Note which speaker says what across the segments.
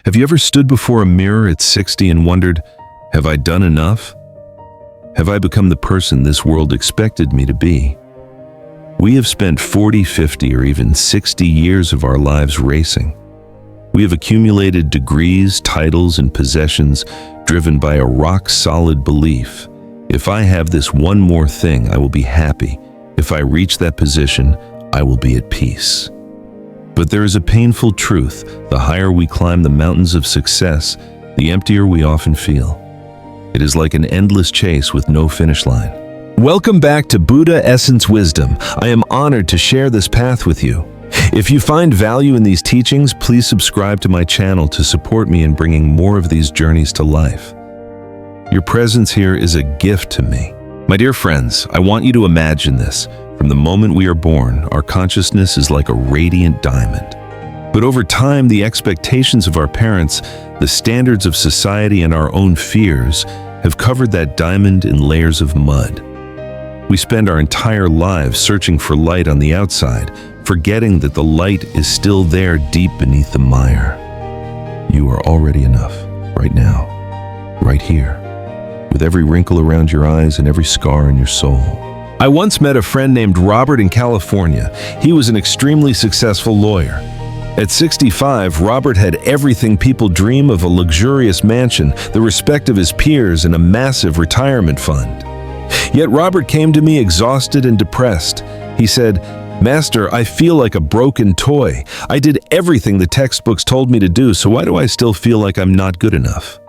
Speaker 1: Have you ever stood before a mirror at 60 and wondered, have I done enough? Have I become the person this world expected me to be? We have spent 40, 50, or even 60 years of our lives racing. We have accumulated degrees, titles, and possessions driven by a rock-solid belief. If I have this one more thing, I will be happy. If I reach that position, I will be at peace. But there is a painful truth. The higher we climb the mountains of success, the emptier we often feel. It is like an endless chase with no finish line. Welcome back to Buddha Essence Wisdom. I am honored to share this path with you. If you find value in these teachings, please subscribe to my channel to support me in bringing more of these journeys to life. Your presence here is a gift to me. My dear friends, I want you to imagine this. From the moment we are born, our consciousness is like a radiant diamond. But over time, the expectations of our parents, the standards of society, and our own fears have covered that diamond in layers of mud. We spend our entire lives searching for light on the outside, forgetting that the light is still there deep beneath the mire. You are already enough, right now, right here, with every wrinkle around your eyes and every scar in your soul. I once met a friend named Robert in California. He was an extremely successful lawyer. At 65, Robert had everything people dream of: a luxurious mansion, the respect of his peers, and a massive retirement fund. Yet Robert came to me exhausted and depressed. He said, "Master, I feel like a broken toy. I did everything the textbooks told me to do, so why do I still feel like I'm not good enough?"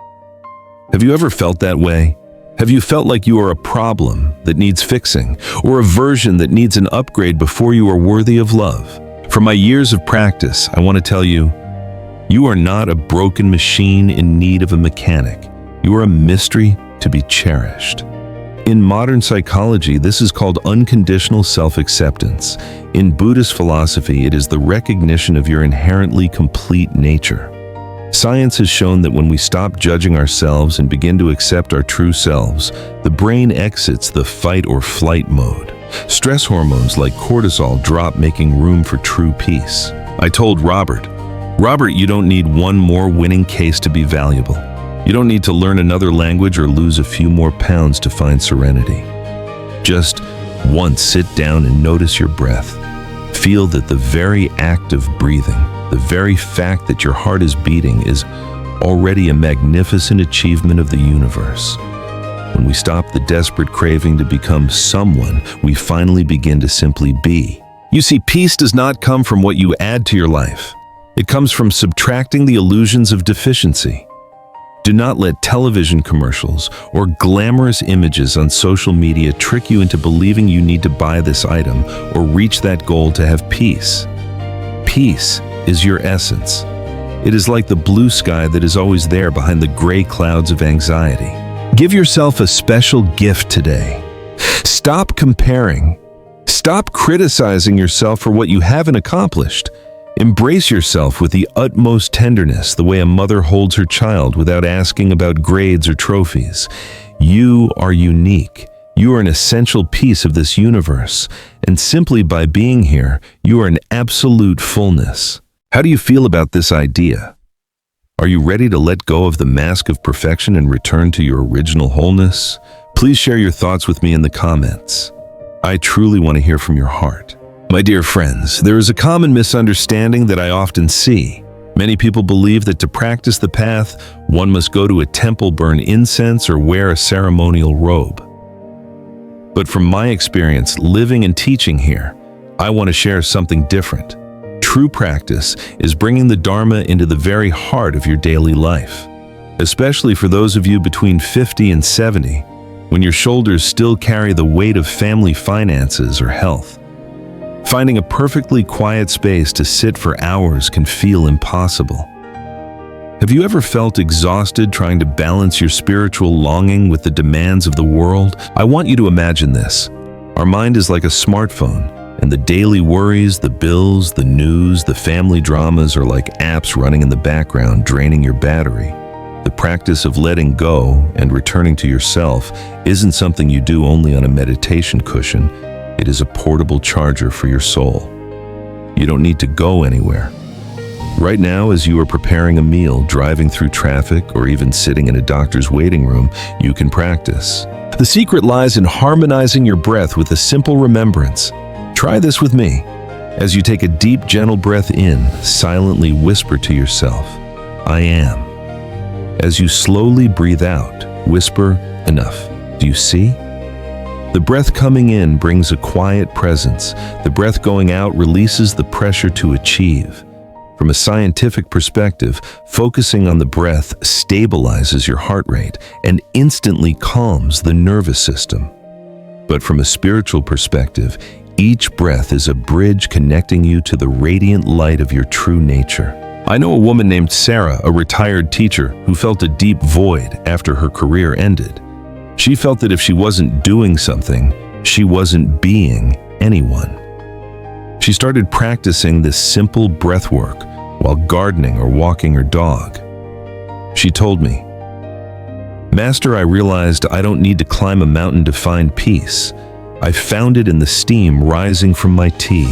Speaker 1: Have you ever felt that way? Have you felt like you are a problem that needs fixing, or a version that needs an upgrade before you are worthy of love? From my years of practice, I want to tell you, you are not a broken machine in need of a mechanic. You are a mystery to be cherished. In modern psychology, this is called unconditional self-acceptance. In Buddhist philosophy, it is the recognition of your inherently complete nature. Science has shown that when we stop judging ourselves and begin to accept our true selves, the brain exits the fight or flight mode. Stress hormones like cortisol drop, making room for true peace. I told Robert, you don't need one more winning case to be valuable. You don't need to learn another language or lose a few more pounds to find serenity. Just once sit down and notice your breath. Feel that the very act of breathing, the very fact that your heart is beating, is already a magnificent achievement of the universe. When we stop the desperate craving to become someone, we finally begin to simply be. You see, peace does not come from what you add to your life. It comes from subtracting the illusions of deficiency. Do not let television commercials or glamorous images on social media trick you into believing you need to buy this item or reach that goal to have peace. Peace is your essence. It is like the blue sky that is always there behind the gray clouds of anxiety. Give yourself a special gift today. Stop comparing. Stop criticizing yourself for what you haven't accomplished. Embrace yourself with the utmost tenderness, the way a mother holds her child without asking about grades or trophies. You are unique. You are an essential piece of this universe, and simply by being here, you are an absolute fullness. How do you feel about this idea? Are you ready to let go of the mask of perfection and return to your original wholeness? Please share your thoughts with me in the comments. I truly want to hear from your heart. My dear friends, there is a common misunderstanding that I often see. Many people believe that to practice the path, one must go to a temple, burn incense, or wear a ceremonial robe. But from my experience living and teaching here, I want to share something different. True practice is bringing the Dharma into the very heart of your daily life, especially for those of you between 50 and 70, when your shoulders still carry the weight of family finances or health. Finding a perfectly quiet space to sit for hours can feel impossible. Have you ever felt exhausted trying to balance your spiritual longing with the demands of the world? I want you to imagine this. Our mind is like a smartphone, and the daily worries, the bills, the news, the family dramas are like apps running in the background, draining your battery. The practice of letting go and returning to yourself isn't something you do only on a meditation cushion. It is a portable charger for your soul. You don't need to go anywhere. Right now, as you are preparing a meal, driving through traffic, or even sitting in a doctor's waiting room, you can practice. The secret lies in harmonizing your breath with a simple remembrance. Try this with me. As you take a deep, gentle breath in, silently whisper to yourself, "I am." As you slowly breathe out, whisper, "Enough." Do you see? The breath coming in brings a quiet presence. The breath going out releases the pressure to achieve. From a scientific perspective, focusing on the breath stabilizes your heart rate and instantly calms the nervous system. But from a spiritual perspective, each breath is a bridge connecting you to the radiant light of your true nature. I know a woman named Sarah, a retired teacher, who felt a deep void after her career ended. She felt that if she wasn't doing something, she wasn't being anyone. She started practicing this simple breath work while gardening or walking her dog. She told me, "Master, I realized I don't need to climb a mountain to find peace. I found it in the steam rising from my tea."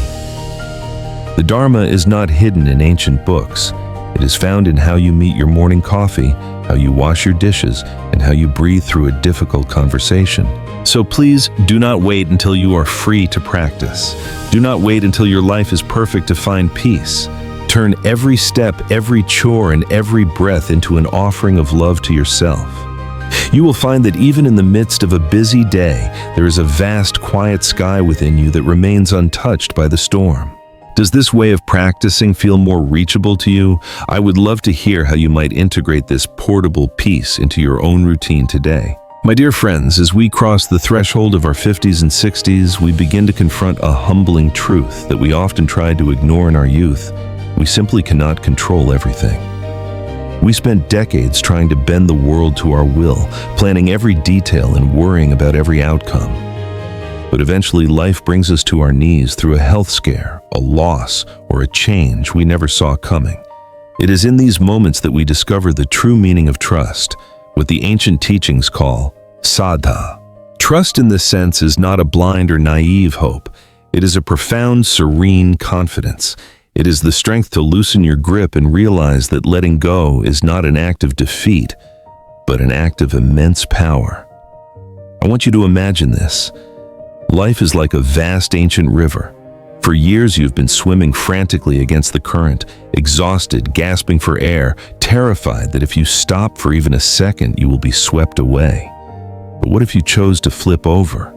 Speaker 1: The Dharma is not hidden in ancient books. It is found in how you meet your morning coffee, how you wash your dishes, and how you breathe through a difficult conversation. So please do not wait until you are free to practice. Do not wait until your life is perfect to find peace. Turn every step, every chore, and every breath into an offering of love to yourself. You will find that even in the midst of a busy day, there is a vast, quiet sky within you that remains untouched by the storm. Does this way of practicing feel more reachable to you? I would love to hear how you might integrate this portable peace into your own routine today. My dear friends, as we cross the threshold of our 50s and 60s, we begin to confront a humbling truth that we often tried to ignore in our youth. We simply cannot control everything. We spent decades trying to bend the world to our will, planning every detail and worrying about every outcome. But eventually life brings us to our knees through a health scare, a loss, or a change we never saw coming. It is in these moments that we discover the true meaning of trust, what the ancient teachings call saddha. Trust in this sense is not a blind or naive hope. It is a profound, serene confidence. It is the strength to loosen your grip and realize that letting go is not an act of defeat, but an act of immense power. I want you to imagine this. Life is like a vast ancient river. For years you've been swimming frantically against the current, exhausted, gasping for air, terrified that if you stop for even a second, you will be swept away. But what if you chose to flip over?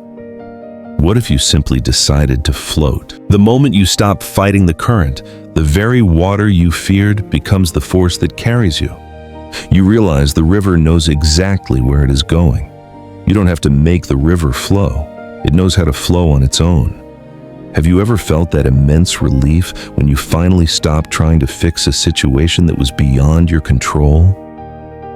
Speaker 1: What if you simply decided to float? The moment you stop fighting the current, the very water you feared becomes the force that carries you. You realize the river knows exactly where it is going. You don't have to make the river flow. It knows how to flow on its own. Have you ever felt that immense relief when you finally stopped trying to fix a situation that was beyond your control?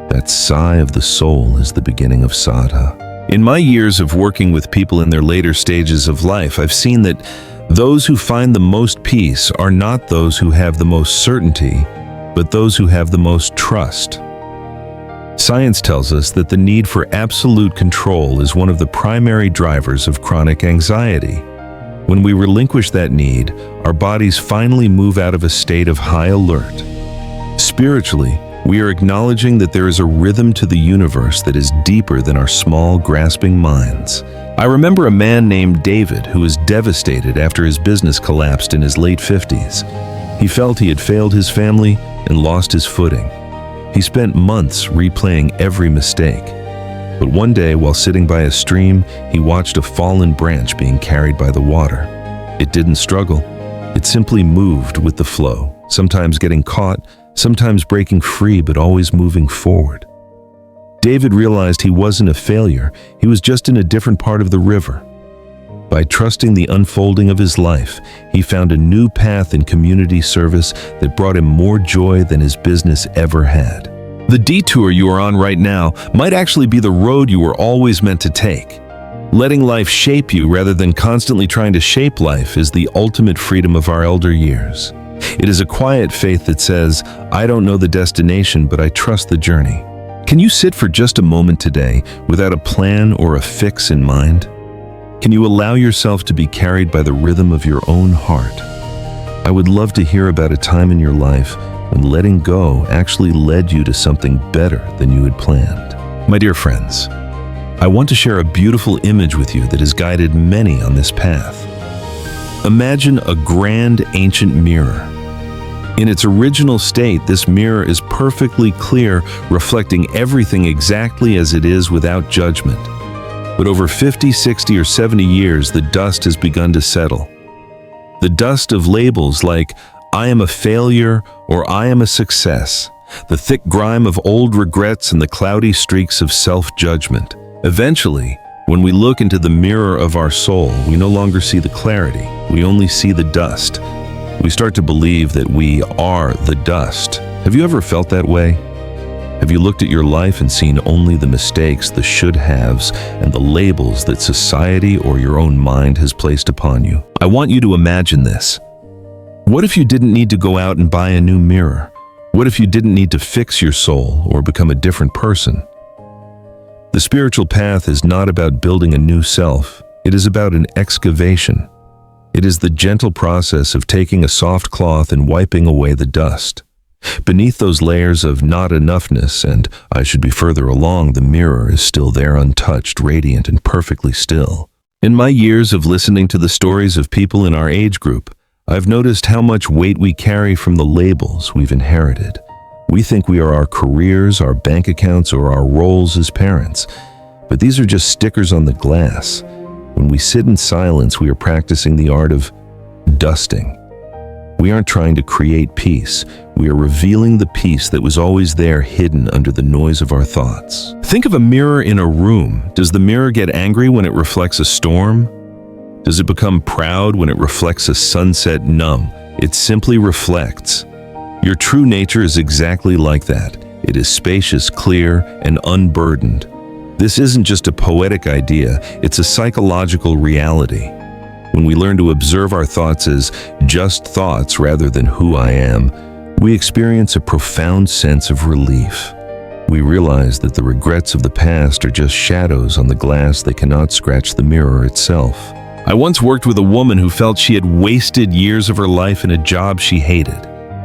Speaker 1: That sigh of the soul is the beginning of saddha. In my years of working with people in their later stages of life, I've seen that those who find the most peace are not those who have the most certainty, but those who have the most trust. Science tells us that the need for absolute control is one of the primary drivers of chronic anxiety. When we relinquish that need, our bodies finally move out of a state of high alert. Spiritually, we are acknowledging that there is a rhythm to the universe that is deeper than our small, grasping minds. I remember a man named David who was devastated after his business collapsed in his late 50s. He felt he had failed his family and lost his footing. He spent months replaying every mistake. But one day, while sitting by a stream, he watched a fallen branch being carried by the water. It didn't struggle. It simply moved with the flow, sometimes getting caught, sometimes breaking free, but always moving forward. David realized he wasn't a failure. He was just in a different part of the river. By trusting the unfolding of his life, he found a new path in community service that brought him more joy than his business ever had. The detour you are on right now might actually be the road you were always meant to take. Letting life shape you rather than constantly trying to shape life is the ultimate freedom of our elder years. It is a quiet faith that says, I don't know the destination, but I trust the journey. Can you sit for just a moment today without a plan or a fix in mind? Can you allow yourself to be carried by the rhythm of your own heart? I would love to hear about a time in your life when letting go actually led you to something better than you had planned. My dear friends, I want to share a beautiful image with you that has guided many on this path. Imagine a grand ancient mirror. In its original state, this mirror is perfectly clear, reflecting everything exactly as it is without judgment. But over 50, 60, or 70 years, the dust has begun to settle. The dust of labels like, I am a failure or I am a success. The thick grime of old regrets and the cloudy streaks of self-judgment. Eventually, when we look into the mirror of our soul, we no longer see the clarity. We only see the dust. We start to believe that we are the dust. Have you ever felt that way? Have you looked at your life and seen only the mistakes, the should-haves, and the labels that society or your own mind has placed upon you? I want you to imagine this. What if you didn't need to go out and buy a new mirror? What if you didn't need to fix your soul or become a different person? The spiritual path is not about building a new self. It is about an excavation. It is the gentle process of taking a soft cloth and wiping away the dust. Beneath those layers of not enoughness and I should be further along, the mirror is still there, untouched, radiant, and perfectly still. In my years of listening to the stories of people in our age group, I've noticed how much weight we carry from the labels we've inherited. We think we are our careers, our bank accounts, or our roles as parents. But these are just stickers on the glass. When we sit in silence, we are practicing the art of dusting. We aren't trying to create peace. We are revealing the peace that was always there, hidden under the noise of our thoughts. Think of a mirror in a room. Does the mirror get angry when it reflects a storm? Does it become proud when it reflects a sunset? Numb. It simply reflects. Your true nature is exactly like that. It is spacious, clear, and unburdened. This isn't just a poetic idea, it's a psychological reality. When we learn to observe our thoughts as just thoughts rather than who I am, we experience a profound sense of relief. We realize that the regrets of the past are just shadows on the glass that cannot scratch the mirror itself. I once worked with a woman who felt she had wasted years of her life in a job she hated.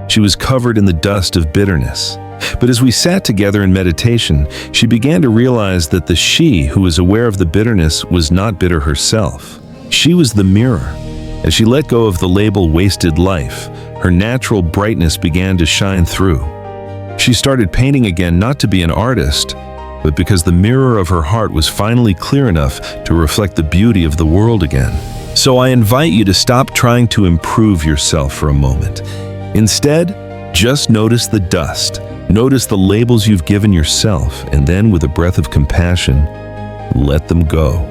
Speaker 1: She was covered in the dust of bitterness. But as we sat together in meditation, she began to realize that the she who was aware of the bitterness was not bitter herself. She was the mirror. As she let go of the label wasted life, her natural brightness began to shine through. She started painting again, not to be an artist, but because the mirror of her heart was finally clear enough to reflect the beauty of the world again. So I invite you to stop trying to improve yourself for a moment. Instead, just notice the dust. Notice the labels you've given yourself, and then with a breath of compassion, let them go.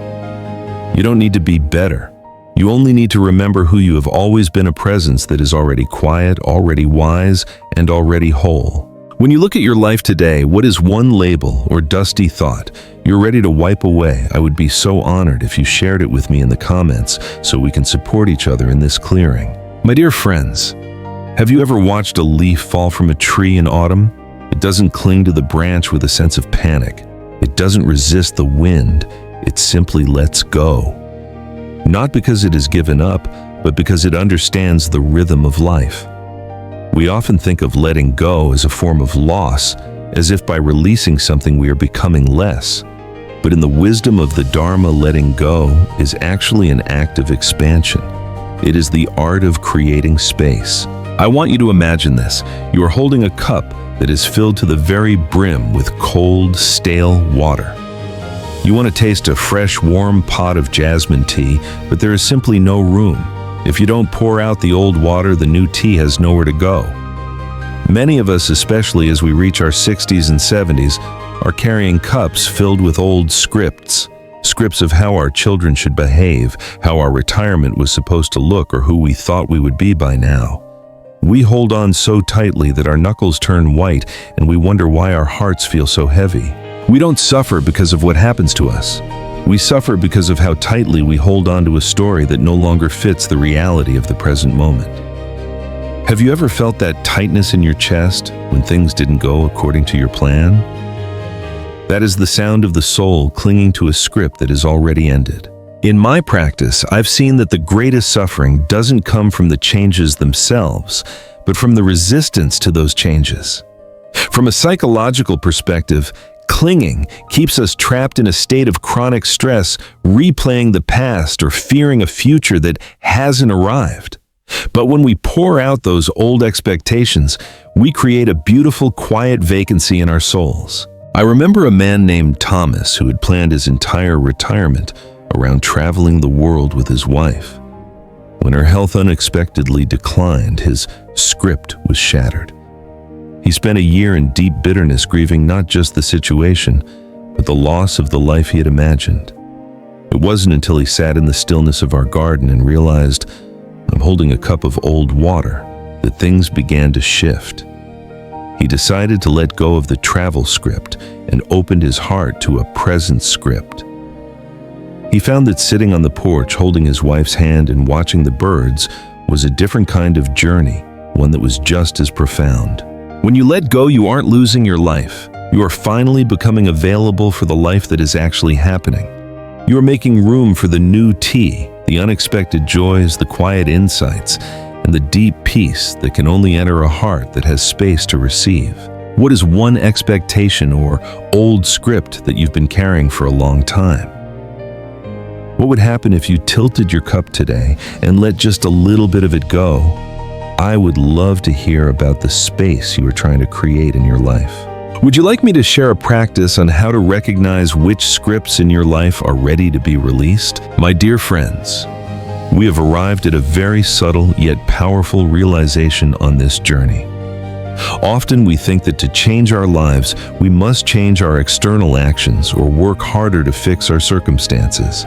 Speaker 1: You don't need to be better. You only need to remember who you have always been, a presence that is already quiet, already wise, and already whole. When you look at your life today, what is one label or dusty thought you're ready to wipe away? I would be so honored if you shared it with me in the comments so we can support each other in this clearing. My dear friends, have you ever watched a leaf fall from a tree in autumn? It doesn't cling to the branch with a sense of panic. It doesn't resist the wind. It simply lets go. Not because it has given up, but because it understands the rhythm of life. We often think of letting go as a form of loss, as if by releasing something we are becoming less. But in the wisdom of the Dharma, letting go is actually an act of expansion. It is the art of creating space. I want you to imagine this. You are holding a cup that is filled to the very brim with cold, stale water. You want to taste a fresh, warm pot of jasmine tea, but there is simply no room. If you don't pour out the old water, the new tea has nowhere to go. Many of us, especially as we reach our 60s and 70s, are carrying cups filled with old scripts of how our children should behave, how our retirement was supposed to look, or who we thought we would be by now. We hold on so tightly that our knuckles turn white and we wonder why our hearts feel so heavy. We don't suffer because of what happens to us. We suffer because of how tightly we hold on to a story that no longer fits the reality of the present moment. Have you ever felt that tightness in your chest when things didn't go according to your plan? That is the sound of the soul clinging to a script that is already ended. In my practice, I've seen that the greatest suffering doesn't come from the changes themselves, but from the resistance to those changes. From a psychological perspective, clinging keeps us trapped in a state of chronic stress, replaying the past or fearing a future that hasn't arrived. But when we pour out those old expectations, we create a beautiful, quiet vacancy in our souls. I remember a man named Thomas who had planned his entire retirement around traveling the world with his wife. When her health unexpectedly declined, his script was shattered. He spent a year in deep bitterness, grieving not just the situation, but the loss of the life he had imagined. It wasn't until he sat in the stillness of our garden and realized, I'm holding a cup of old water, that things began to shift. He decided to let go of the travel script and opened his heart to a present script. He found that sitting on the porch, holding his wife's hand and watching the birds was a different kind of journey, one that was just as profound. When you let go, you aren't losing your life. You are finally becoming available for the life that is actually happening. You are making room for the new tea, the unexpected joys, the quiet insights, and the deep peace that can only enter a heart that has space to receive. What is one expectation or old script that you've been carrying for a long time? What would happen if you tilted your cup today and let just a little bit of it go? I would love to hear about the space you are trying to create in your life. Would you like me to share a practice on how to recognize which scripts in your life are ready to be released? My dear friends, we have arrived at a very subtle yet powerful realization on this journey. Often we think that to change our lives, we must change our external actions or work harder to fix our circumstances.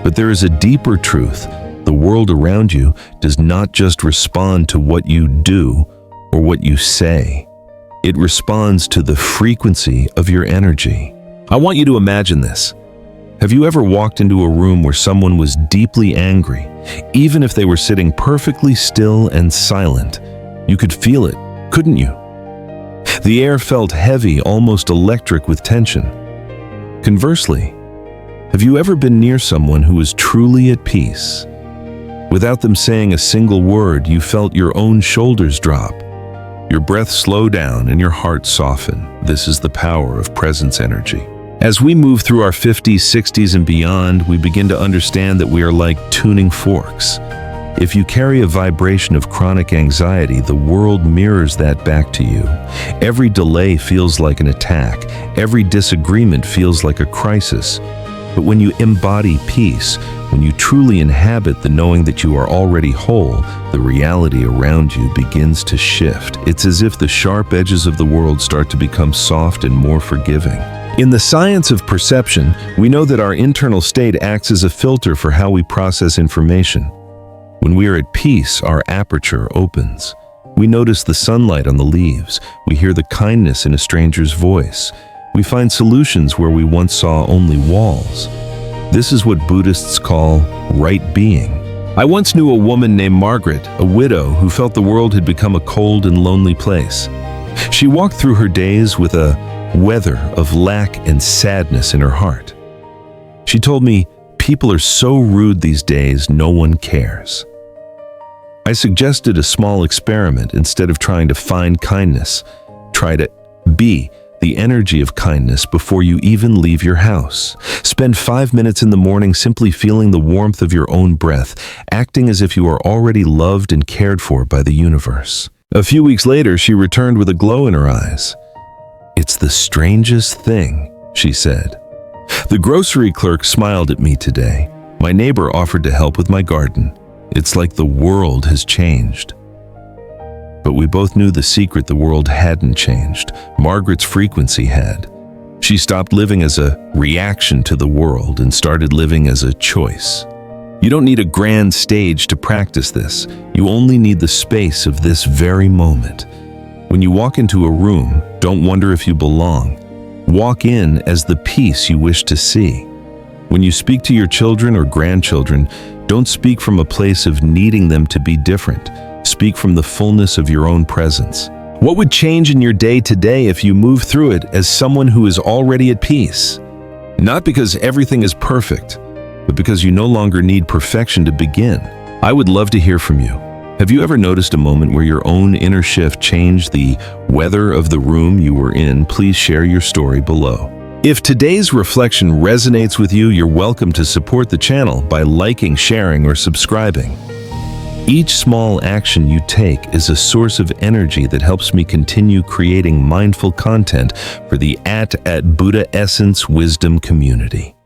Speaker 1: But there is a deeper truth. The world around you does not just respond to what you do or what you say. It responds to the frequency of your energy. I want you to imagine this. Have you ever walked into a room where someone was deeply angry, even if they were sitting perfectly still and silent? You could feel it, couldn't you? The air felt heavy, almost electric with tension. Conversely, have you ever been near someone who was truly at peace? Without them saying a single word, you felt your own shoulders drop, your breath slow down, and your heart soften. This is the power of presence energy. As we move through our 50s, 60s, and beyond, we begin to understand that we are like tuning forks. If you carry a vibration of chronic anxiety, the world mirrors that back to you. Every delay feels like an attack. Every disagreement feels like a crisis. But when you embody peace, when you truly inhabit the knowing that you are already whole, the reality around you begins to shift. It's as if the sharp edges of the world start to become soft and more forgiving. In the science of perception, we know that our internal state acts as a filter for how we process information. When we are at peace, our aperture opens. We notice the sunlight on the leaves. We hear the kindness in a stranger's voice. We find solutions where we once saw only walls. This is what Buddhists call right being. I once knew a woman named Margaret, a widow who felt the world had become a cold and lonely place. She walked through her days with a weather of lack and sadness in her heart. She told me, "People are so rude these days, no one cares." I suggested a small experiment. Instead of trying to find kindness, try to be the energy of kindness before you even leave your house. Spend 5 minutes in the morning simply feeling the warmth of your own breath, acting as if you are already loved and cared for by the universe. A few weeks later, she returned with a glow in her eyes. "It's the strangest thing," she said. "The grocery clerk smiled at me today. My neighbor offered to help with my garden. It's like the world has changed." But we both knew the secret: the world hadn't changed. Margaret's frequency had. She stopped living as a reaction to the world and started living as a choice. You don't need a grand stage to practice this. You only need the space of this very moment. When you walk into a room, don't wonder if you belong. Walk in as the peace you wish to see. When you speak to your children or grandchildren, don't speak from a place of needing them to be different. Speak from the fullness of your own presence. What would change in your day today if you move through it as someone who is already at peace? Not because everything is perfect, but because you no longer need perfection to begin. I would love to hear from you. Have you ever noticed a moment where your own inner shift changed the weather of the room you were in? Please share your story below. If today's reflection resonates with you, you're welcome to support the channel by liking, sharing, or subscribing. Each small action you take is a source of energy that helps me continue creating mindful content for the at Buddha Essence Wisdom community.